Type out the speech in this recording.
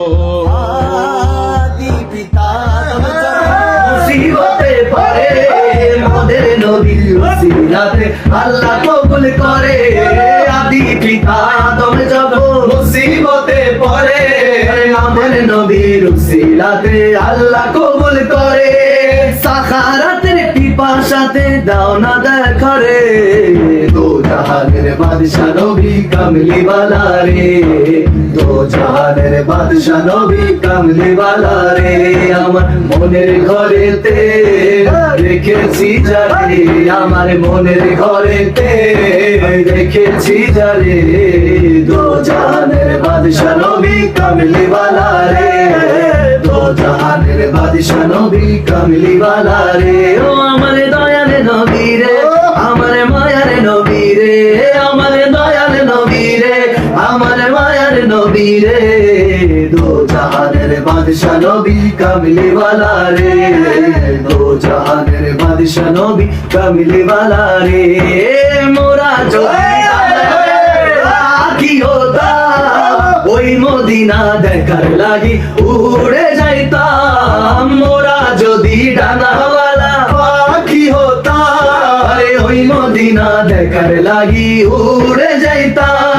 আদি পিতা মুসিবতে পড়ে মোদের নবীর উসিলাতে আল্লাহ কবুল করে। আদি পিতা তুমি যাব মুসিবতে পড়ে মোদের নবীর উসিলাতে আল্লাহ কবুল করে। সাখারাতের পিপাসাতে দাও না দেখা রে, দো জাহানের বাদশা নবী কামলি ওয়ালা রে, দো জাহানের বাদশা নবী কামলি ওয়ালা রে। আমার মনের ঘরেতে রেখেছি যারে, আমার মনের ঘরেতে রেখেছি যারে, দো জাহানের বাদশা নবী কামলি ওয়ালা রে, দো জাহানের বাদশা নবী কামলি ওয়ালা রে। ও আমার দয়াল নবী রে, আমার মায়ার নবী রে, আমার দয়াল নবী রে, আমার মায়ার নবী রে, দো জাহানের বাদশা নবী কামলি ওয়ালা রে, দো জাহানের বাদশা নবী কামলি ওয়ালা রে। মোরা যদি হতা ওই মদিনা দেখার লাগি উড়ে যাইতাম, মোরা যদি ডানাওয়ালা পাখি হতা ওই মদিনা দেখার লাগি উড়ে যাইতাম।